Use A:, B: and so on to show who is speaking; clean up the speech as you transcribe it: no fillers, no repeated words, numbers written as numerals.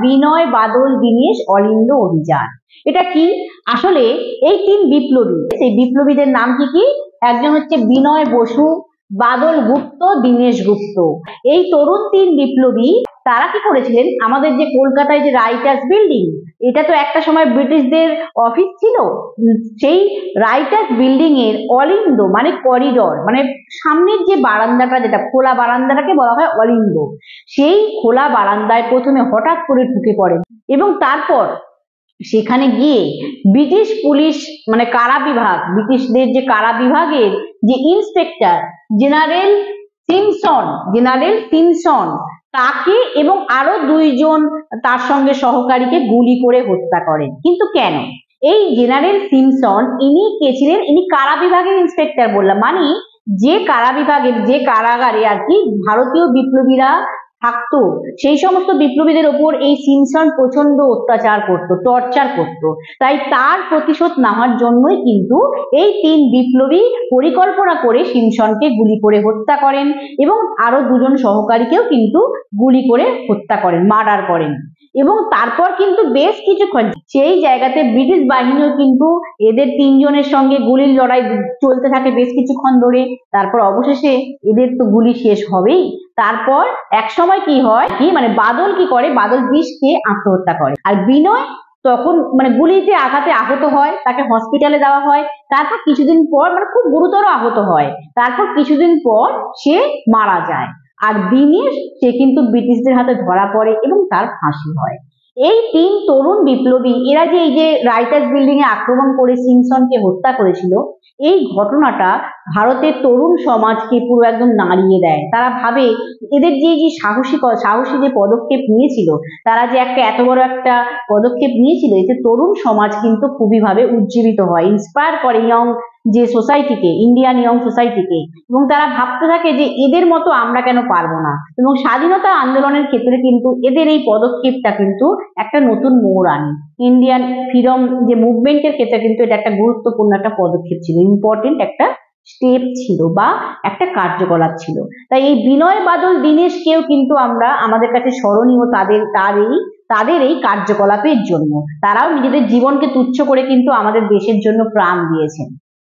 A: বিনয়, বাদল, দীনেশ, অলিন্দ অভিযান। এটা কি? আসলে এই তিন বিপ্লবী, সেই বিপ্লবীদের নাম কি কি? একজন হচ্ছে বিনয় বসু, বাদল গুপ্ত, দীনেশ গুপ্ত। এই তরুণ তিন বিপ্লবী তারা কি করেছিলেন, আমাদের যে কলকাতায় যে রাইটার্স বিল্ডিং, এটা তো একটা সময় ব্রিটিশদের অফিস ছিল, সেই রাইটার্স বিল্ডিং এর অলিন্দ মানে করিডর, মানে সামনের যে বারান্দাটা, যেটা খোলা বারান্দাটাকে বলা হয় অলিন্দ, সেই খোলা বারান্দায় প্রথমে হঠাৎ করে ঢুকে পড়েন এবং তারপর সেখানে গিয়ে ব্রিটিশ পুলিশ মানে কারা বিভাগ, ব্রিটিশদের যে কারা বিভাগের যে ইন্সপেক্টর জেনারেল সিমসন তাকে এবং আরো দুইজন তার সঙ্গে সহকারীকে গুলি করে হত্যা করেন। কিন্তু কেন? এই জেনারেল সিমসন ইনি কে ছিলেন? ইনি কারা বিভাগের ইন্সপেক্টর বললাম, মানে যে কারা বিভাগের যে কারাগারে আর কি ভারতীয় বিপ্লবীরা থাকতো, সেই সমস্ত বিপ্লবীদের ওপর এই সিমসন প্রচন্ড অত্যাচার করত, টর্চার করত। তাই তার প্রতিশোধ নেওয়ার জন্যই কিন্তু এই তিন বিপ্লবী পরিকল্পনা করে সিমসনকে গুলি করে হত্যা করেন এবং আরো দুজন সহকারীকেও কিন্তু গুলি করে হত্যা করেন, মার্ডার করেন। এবং তারপর কিন্তু বেশ কিছুক্ষণ সেই জায়গাতে ব্রিটিশ বাহিনীও কিন্তু এদের তিনজনের সঙ্গে গুলির লড়াই চলতে থাকে বেশ কিছুক্ষণ ধরে। তারপর অবশেষে এদের তো গুলি শেষ হবেই। তারপর এক সময় কি হয় কি, মানে বাদল কি করে, বাদল বিষ খেয়ে আত্মহত্যা করে। আর বিনয় তখন মানে গুলিতে আঘাতে আহত হয়, তাকে হসপিটালে দেওয়া হয়। তারপর কিছুদিন পর মানে খুব গুরুতর আহত হয়, তারপর কিছুদিন পর সে মারা যায়। আর দীনেশ সে কিন্তু ব্রিটিশদের হাতে ধরা পড়ে এবং তার ফাঁসি হয়। এই তিন তরুণ বিপ্লবী এরা যে এই যে রাইটার্স বিল্ডিং এ আক্রমণ করে সিমসনকে হত্যা করেছিল, এই ঘটনাটা ভারতের তরুণ সমাজকে পুরো একদম নাড়িয়ে দেয়। তারা ভাবে এদের যে যে সাহসী যে পদক্ষেপ নিয়েছিল, তারা যে একটা এত বড় একটা পদক্ষেপ নিয়েছিল, এতে তরুণ সমাজ কিন্তু খুবই ভাবে উজ্জীবিত হয়, ইন্সপায়ার করে ইয়ং যে সোসাইটিকে, ইন্ডিয়ান ইয়ং সোসাইটিকে। এবং তারা ভাবতে থাকে যে এদের মতো আমরা কেন পারবো না। এবং স্বাধীনতা আন্দোলনের ক্ষেত্রে কিন্তু এদের এই পদক্ষেপটা কিন্তু একটা নতুন মোড় আনে। ইন্ডিয়ান ফ্রিডম যে মুভমেন্টের ক্ষেত্রে কিন্তু এটা একটা গুরুত্বপূর্ণ একটা পদক্ষেপ ছিল, ইম্পর্টেন্ট একটা স্টেপ ছিল বা একটা কার্যকলাপ ছিল। তাই এই বিনয়, বাদল, দীনেশকেও কিন্তু আমরা আমাদের কাছে স্মরণীয় তাদের এই কার্যকলাপের জন্য। তারাও নিজেদের জীবনকে তুচ্ছ করে কিন্তু আমাদের দেশের জন্য প্রাণ দিয়েছেন।